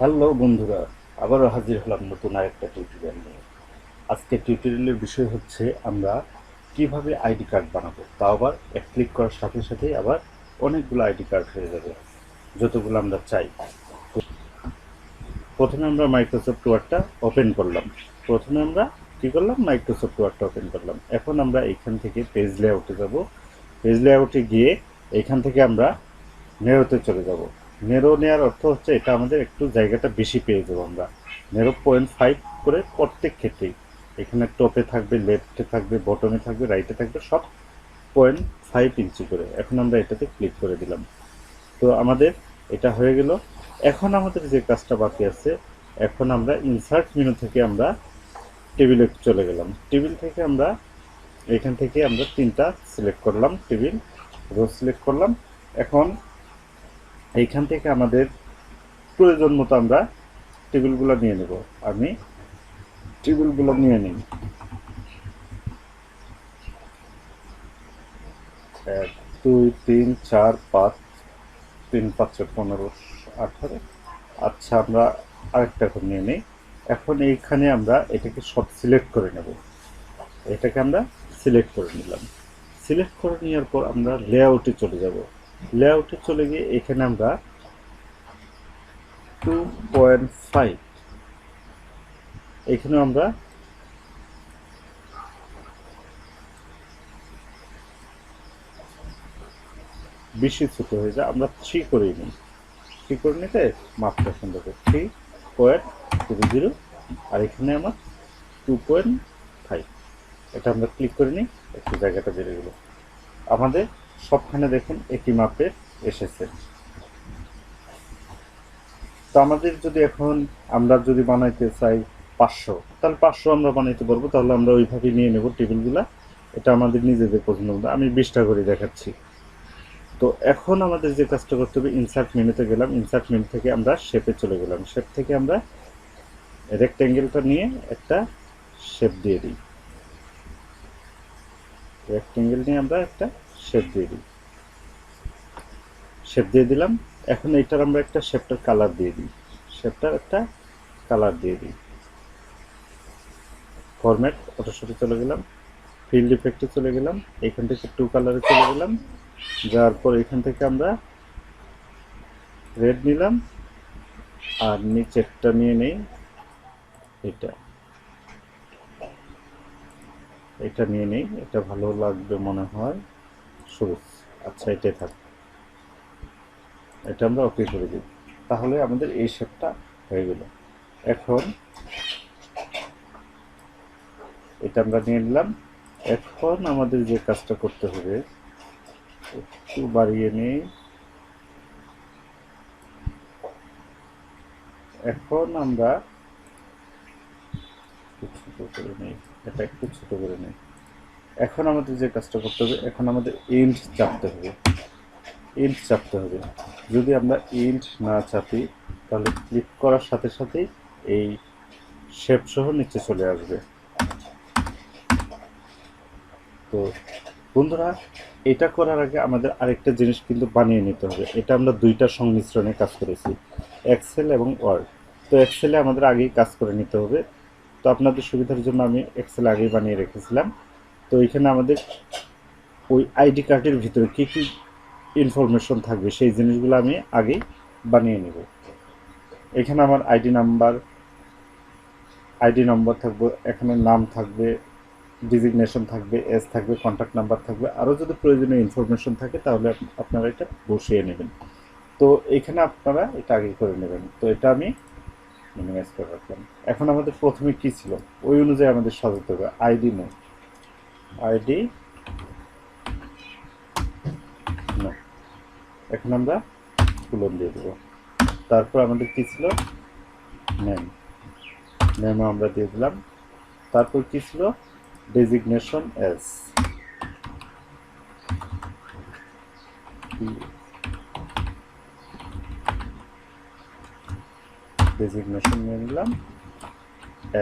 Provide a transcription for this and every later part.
Hello বন্ধুরা, আবারও হাজির হলাম নতুন আরেকটা টিউটোরিয়াল নিয়ে। আজকে টিউটোরিয়ালের বিষয় হচ্ছে আমরা কিভাবে আইডি কার্ড বানাবো, তাও আবার এক ক্লিক করার সাথে সাথেই আবার অনেকগুলো আইডি কার্ড হয়ে যাবে, যতগুলো আমরা চাই। তো প্রথমে আমরা মাইক্রোসফট ওয়ার্ডটা ওপেন করলাম। প্রথমে আমরা কি করলাম, মাইক্রোসফট ওয়ার্ডটা ওপেন করলাম। এখন আমরা এখান থেকে পেজ লেআউটে যাব। পেজ লেআউটে গিয়ে এখান থেকে আমরা নেরোতে চলে যাব। নেরো নেওয়ার অর্থ হচ্ছে এটা আমাদের একটু জায়গাটা বেশি পেয়ে যাবো আমরা। নেরো 0.5 করে প্রত্যেক ক্ষেত্রেই, এখানে টপে থাকবে, লেফটে থাকবে, বটমে থাকবে, রাইটে থাকবে, সব 0.5 ইঞ্চি করে। এখন আমরা এটাতে ক্লিক করে দিলাম। তো আমাদের এটা হয়ে গেল। এখন আমাদের যে কাজটা বাকি আছে, এখন আমরা ইনসার্ট মেনু থেকে আমরা টেবিলে চলে গেলাম। টেবিল থেকে আমরা এখান থেকে আমরা তিনটা সিলেক্ট করলাম, টেবিল রো সিলেক্ট করলাম। এখন এইখান থেকে আমাদের প্রয়োজন মতো আমরা টেবিলগুলো নিয়ে নেব। আমি টেবিলগুলো নিয়ে নিই। 1 2 3 4 5, 3 5 15 18। আচ্ছা, আমরা আরেকটা করে নিয়ে নিই। এখন এইখানে আমরা এটাকে সব সিলেক্ট করে নেব। এটাকে আমরা সিলেক্ট করে নিলাম। সিলেক্ট করে নেওয়ার পর আমরা লেআউটে চলে যাব। লেআউটে চলে গিয়ে এখানে আমরা 2.5, এখানে আমরা বেশি ছোট হয়ে যায়, আমরা 3 করে নিই। 3 করে নিতে মাপটা সুন্দর করে 3.00, আর এখানে আমার 2.5। এটা আমরা ক্লিক করে নিই, একটু জায়গাটা বেড়ে গেল। আমাদের সবখানে দেখুন একই মাপে এসেছে। তো আমাদের যদি এখন আমরা যদি বানাইতে চাই 500, তাহলে 500 আমরা বানাইতে পারবো। তাহলে আমরা ওইভাবে নিয়ে নেব টেবিলগুলা। এটা আমাদের নিজেদের পছন্দ মতো। আমি 20টা করে দেখাচ্ছি। তো এখন আমাদের যে কাজটা করতে হবে, ইনসার্ট মেনুতে গেলাম। ইনসার্ট মেনু থেকে আমরা শেপে চলে গেলাম। শেপ থেকে আমরা রেক্ট্যাঙ্গেলটা নিয়ে একটা শেপ দিয়ে দিই। রেক্ট্যাঙ্গেল নিয়ে আমরা একটা শেপ দিয়ে দিই। শেপ দিয়ে দিলাম। এখন এইটার আমরা একটা শেপটার কালার দিয়ে দিই। শেপটার একটা কালার দিয়ে দিই। ফরম্যাট অটোশপে চলে গেলাম, ফিল্ড ইফেক্টে চলে গেলাম, এখান থেকে টু কালারে চলে গেলাম। যাওয়ার পর এখান থেকে আমরা রেড নিলাম, আর নিচেরটা নিয়ে নেই, এটা এটা নিয়ে নেই, এটা ভালো লাগবে মনে হয়, সবুজ। আচ্ছা, এটাই থাক। এটা আমরা ওকে করে দিই। তাহলে আমাদের এই শেপটা হয়ে গেল। এখন এটা আমরা নিয়ে নিলাম। এখন আমাদের যে কাজটা করতে হবে, একটু বাড়িয়ে নেই। এখন আমরা ছোট করে নেই, এটা একটু ছোট করে নেই। এখন আমাদের যে কাজটা করতে হবে, এখন আমাদের এন্ড চাপতে হবে। এন্ড চাপতে হবে। যদি আমরা এন্ড না চাপি, তাহলে ক্লিক করার সাথে সাথেই এই শেপ সহ নিচে চলে আসবে। তো বন্ধুরা, এটা করার আগে আমাদের আরেকটা জিনিস কিন্তু বানিয়ে নিতে হবে। এটা আমরা দুইটার সংমিশ্রণে কাজ করেছি, এক্সেল এবং ওয়ার্ড। তো এক্সেলে আমাদের আগেই কাজ করে নিতে হবে। তো আপনাদের সুবিধার জন্য আমি এক্সেল আগেই বানিয়ে রেখেছিলাম। তো এখানে আমাদের ওই আইডি কার্ডের ভিতরে কী কী ইনফরমেশন থাকবে সেই জিনিসগুলো আমি আগেই বানিয়ে নেব। এখানে আমার আইডি নম্বর থাকবে, এখানে নাম থাকবে, ডিজিগনেশন থাকবে, এজ থাকবে, কন্ট্যাক্ট নাম্বার থাকবে। আরও যদি প্রয়োজনীয় ইনফরমেশন থাকে তাহলে আপনারা এটা বসিয়ে নেবেন। তো এখানে আপনারা এটা আগে করে নেবেন। তো এটা আমি মিনিমাইজ করে রাখলাম। এখন আমাদের প্রথমে কি ছিল ওই অনুযায়ী আমাদের সাজাতে হবে। আইডি নো, আইডি নো, এখন আমরা তুলন দিয়ে দেবো। তারপর আমাদের কি ছিল, নেম, নেমও আমরা দিয়ে দিলাম। তারপর কি ছিল, ডেজিগনেশন এস, ডেজিগনেশন নিয়ে নিলাম।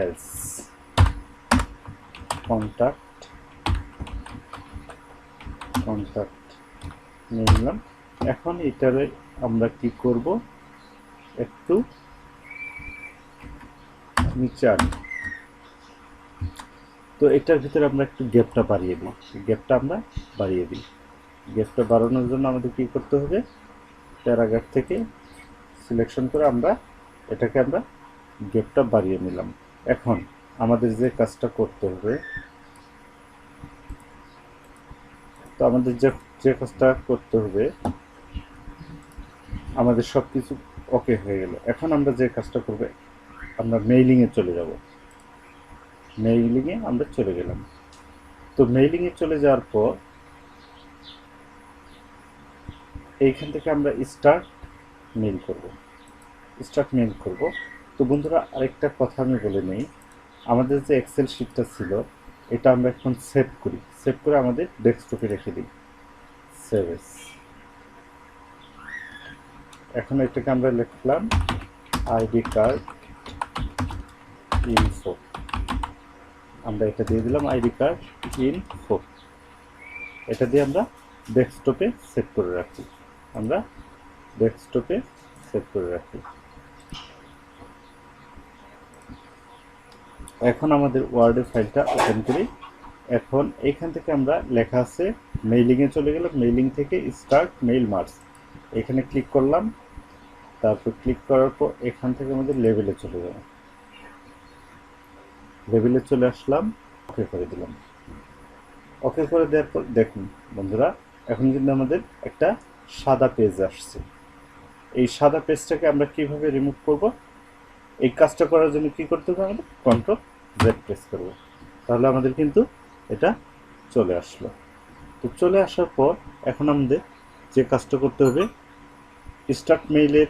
এস, কন্ট্যাক্ট, কন্ট্যাক্ট নিয়ে নিলাম। এখন এটারে আমরা কি করব, একটু নিচে আনি। তো এটার ভিতরে আমরা একটু গ্যাপটা বাড়িয়ে দিই, গ্যাপটা আমরা বাড়িয়ে দিই। গ্যাপটা বাড়ানোর জন্য আমাদের কি করতে হবে, প্যারাগ্রাফ থেকে সিলেকশন করে আমরা এটাকে আমরা গ্যাপটা বাড়িয়ে নিলাম। এখন আমাদের যে কাজটা করতে হবে, তো আমাদের যে কাজটা করতে হবে, আমাদের সব কিছু ওকে হয়ে গেল। এখন আমরা যে কাজটা করব, আমরা মেইলিংয়ে চলে যাব। মেইলিংয়ে আমরা চলে গেলাম। তো মেইলিংয়ে চলে যাওয়ার পর এইখান থেকে আমরা স্টার্ট মেইল করব। স্টার্ট মেইল করব। তো বন্ধুরা, আরেকটা কথা আমি বলে নেই, আমাদের যে এক্সেল শিটটা ছিল এটা আমরা এখন সেভ করি। সেভ করে আমাদের ডেস্কটপে রেখে দিই, সেভ এস। এখন এটাকে আমরা লিখলাম আইডি কার্ড ইনফো। আমরা এটা দিয়ে দিলাম আইডি কার্ড ইনফো। এটা দিয়ে আমরা ডেস্কটপে সেভ করে রাখি। আমরা ডেস্কটপে সেভ করে রাখি। এখন আমাদের ওয়ার্ডের ফাইলটা ওপেন করি। এখন এখান থেকে আমরা লেখা আছে মেইলিংয়ে চলে গেলাম। মেইলিং থেকে স্টার্ট মেইল মার্জ, এখানে ক্লিক করলাম। তারপর ক্লিক করার পর এখান থেকে আমাদের লেভেলে চলে যাব। লেভেলে চলে আসলাম, ওকে করে দিলাম। ওকে করে দেওয়ার পর দেখুন বন্ধুরা, এখন কিন্তু আমাদের একটা সাদা পেজ আসছে। এই সাদা পেজটাকে আমরা কিভাবে রিমুভ করব, এই কাজটা করার জন্য কি করতে হবে, আমাদের কন্ট্রোল জেড প্রেস করব। তাহলে আমাদের কিন্তু এটা চলে আসলো। তো চলে আসার পর এখন আমাদের যে কাজটা করতে হবে, স্টার্ট মেইলের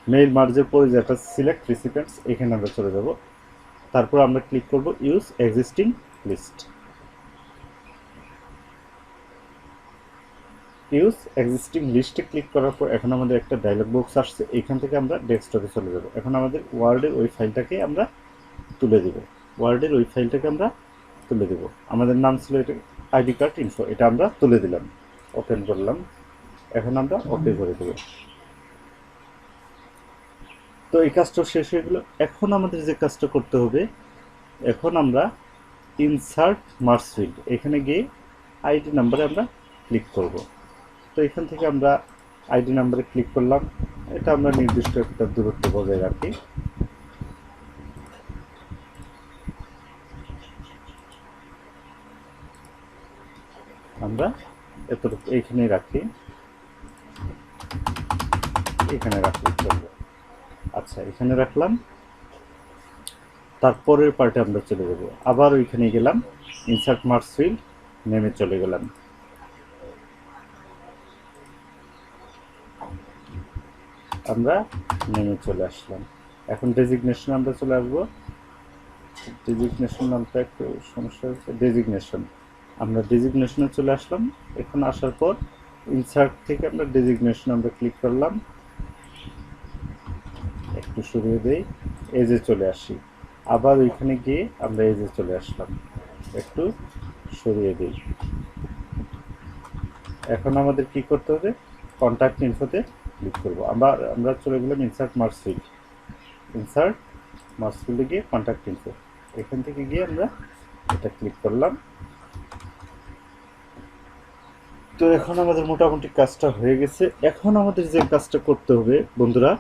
মেইল মার্জের পরে যেটা সিলেক্ট রিসিপিয়েন্টস, এখানে আমরা চলে যাব। তারপর আমরা ক্লিক করব use existing list. Use existing লিস্টে ক্লিক করার পর এখন আমাদের একটা ডায়লগ বক্স আসছে। এখান থেকে আমরা ডেস্কটপে চলে যাব। এখন আমাদের ওয়ার্ডের ওই ফাইলটাকে আমরা তুলে দেব। ওয়ার্ডের ওই ফাইলটাকে আমরা তুলে দেব। আমাদের নাম ছিল এটা আইডি কার্ড ইনফো, এটা আমরা তুলে দিলাম, ওপেন করলাম। এখন আমরা ওকে করে দেব। তো এই কাজটা শেষ হয়ে গেল। এখন আমাদের যে কাজটা করতে হবে, এখন আমরা ইনসার্ট মার্জ ফিল্ড, এখানে গিয়ে আইডি নাম্বারে আমরা ক্লিক করব। তো এখান থেকে আমরা আইডি নাম্বারে ক্লিক করলাম। এটা আমরা নির্দিষ্ট একটা দূরত্ব বজায় রাখি। আমরা এতটুকু এইখানেই রাখি, এখানে রাখলে চলবে। আচ্ছা, এখানে রাখলাম। তারপরের পার্টে আমরা চলে যাব। আবার ওইখানে গেলাম, ইনসার্ট মার্জ ফিল্ড, নেমে চলে গেলাম। আমরা নেমে চলে আসলাম। এখন ডেজিগনেশন আমরা চলে আসবো। ডেজিগনেশন নামটা একটু সমস্যা হচ্ছে, ডেজিগনেশন। আমরা ডেজিগনেশনে চলে আসলাম। এখন আসার পর ইনসার্ট থেকে আমরা ডেজিগনেশন আমরা ক্লিক করলাম, একটু সরিয়ে দেই, এজে চলে আসি। আবার ওইখানে গিয়ে আমরা এজে চলে আসলাম, একটু সরিয়ে দিই। এখন আমাদের কি করতে হবে, কন্ট্যাক্ট ইনফোতে ক্লিক করব। আমরা চলে গেলাম insert merge field. Insert merge ফিল্ডে গিয়ে কন্ট্যাক্ট ইনফো, এখান থেকে গিয়ে আমরা এটা ক্লিক করলাম। তো এখন আমাদের মোটামুটি কাজটা হয়ে গেছে। এখন আমাদের যে কাজটা করতে হবে বন্ধুরা,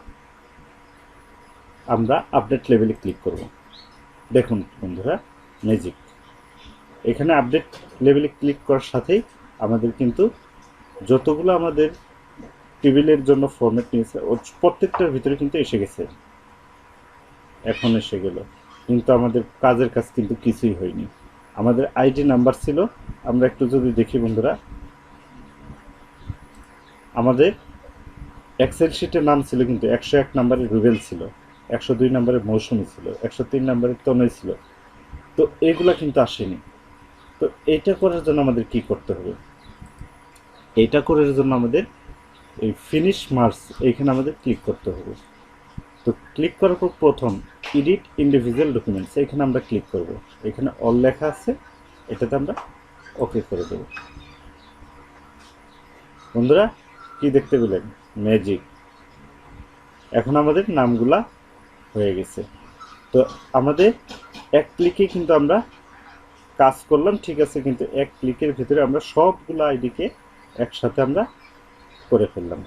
আমরা আপডেট লেভেলে ক্লিক করব। দেখুন বন্ধুরা, ম্যাজিক, এখানে আপডেট লেভেলে ক্লিক করার সাথেই আমাদের কিন্তু যতগুলো আমাদের টেবিলের জন্য ফরম্যাট নিয়েছে প্রত্যেকটার ভিতরে কিন্তু এসে গেছে। এখন এসে গেল, কিন্তু আমাদের কাজের কাজ কিন্তু কিছুই হয়নি। আমাদের আইডি নাম্বার ছিল, আমরা একটু যদি দেখি বন্ধুরা, আমাদের এক্সেল শিটের নাম ছিল কিন্তু 101 নম্বরের রুবেল ছিল, 102 নম্বরের মৌসুমি ছিল, 103 নম্বরের তনয় ছিল। তো এগুলা কিন্তু আসেনি। তো এইটা করার জন্য আমাদের কি করতে হবে, এইটা করার জন্য আমাদের এই ফিনিশ মার্কস এইখানে আমাদের ক্লিক করতে হবে। তো ক্লিক করার পর প্রথম এডিট ইন্ডিভিজুয়াল ডকুমেন্টস, এখানে আমরা ক্লিক করব। এখানে অল লেখা আছে, এটাতে আমরা ওকে করে দেব। বন্ধুরা, কি দেখতে পেলেন, ম্যাজিক। এখন আমাদের নামগুলা হয়ে গেছে। তো তো আমাদের এক ক্লিকে কিন্তু আমরা কাজ করলাম, ঠিক আছে, কিন্তু এক ক্লিকের ভিতরে আমরা সবগুলো আইডিকে একসাথে আমরা করে ফেললাম।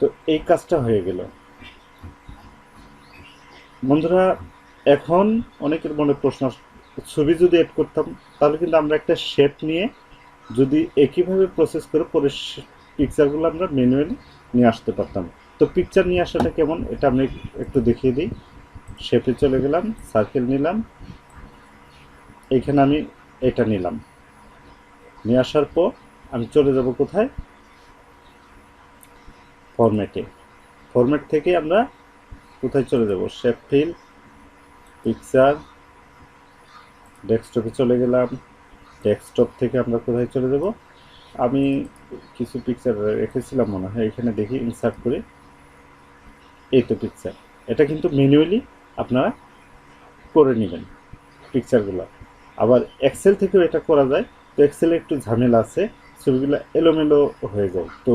তো এই কাজটা হয়ে গেল বন্ধুরা। এখন অনেকের মনে প্রশ্ন, ছবি যদি এড করতাম তাহলে কিন্তু আমরা একটা শেপ নিয়ে যদি একইভাবে প্রসেস করে পরে পিকচারগুলো আমরা ম্যানুয়ালি নিয়ে আসতে পারতাম। তো পিকচার নিয়ে আসাটা কেমন এটা আমি একটু দেখিয়ে দিই। শেপে চলে গেলাম, সার্কেল নিলাম, এইখানে আমি এটা নিলাম, নিয়ে আসার পর আমি চলে যাব কোথায়, ফরম্যাটে। ফরম্যাট থেকে আমরা কোথায় চলে যাব, শেপ ফিল, পিকচার, ডেস্কটপে চলে গেলাম। ডেস্কটপ থেকে আমরা কোথায় চলে যাব, আমি কিছু পিকচার রেখেছিলাম মনে হয়, এখানে দেখি ইনসার্ট করে, এই তো পিকচার। এটা কিন্তু ম্যানুয়ালি আপনারা করে নেবেন পিকচারগুলো। আবার এক্সেল থেকেও এটা করা যায়, তো এক্সেলে একটু ঝামেলা আছে, ছবিগুলো এলোমেলো হয়ে যায়। তো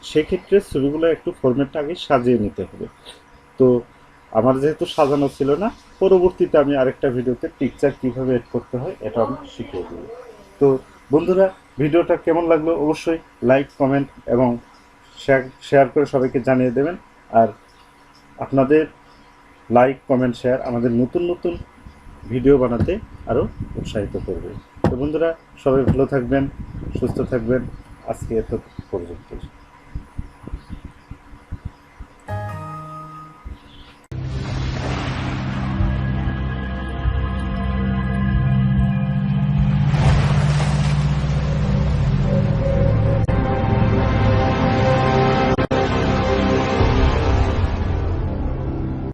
সেক্ষেত্রে ছবিগুলো একটু ফরম্যাটটা আগে সাজিয়ে নিতে হবে। তো আমার যেহেতু সাজানো ছিল না, পরবর্তীতে আমি আরেকটা ভিডিওতে পিকচার কীভাবে এড করতে হয় এটা আমি শিখিয়ে দেব। তো বন্ধুরা, ভিডিওটা কেমন লাগলো অবশ্যই লাইক, কমেন্ট এবং শেয়ার করে সবাইকে জানিয়ে দেবেন। আর আপনাদের লাইক, কমেন্ট, শেয়ার আমাদের নতুন নতুন ভিডিও বানাতে আরও উৎসাহিত করবে। তো বন্ধুরা, সবাই ভালো থাকবেন, সুস্থ থাকবেন। আজকে এত পর্যন্ত।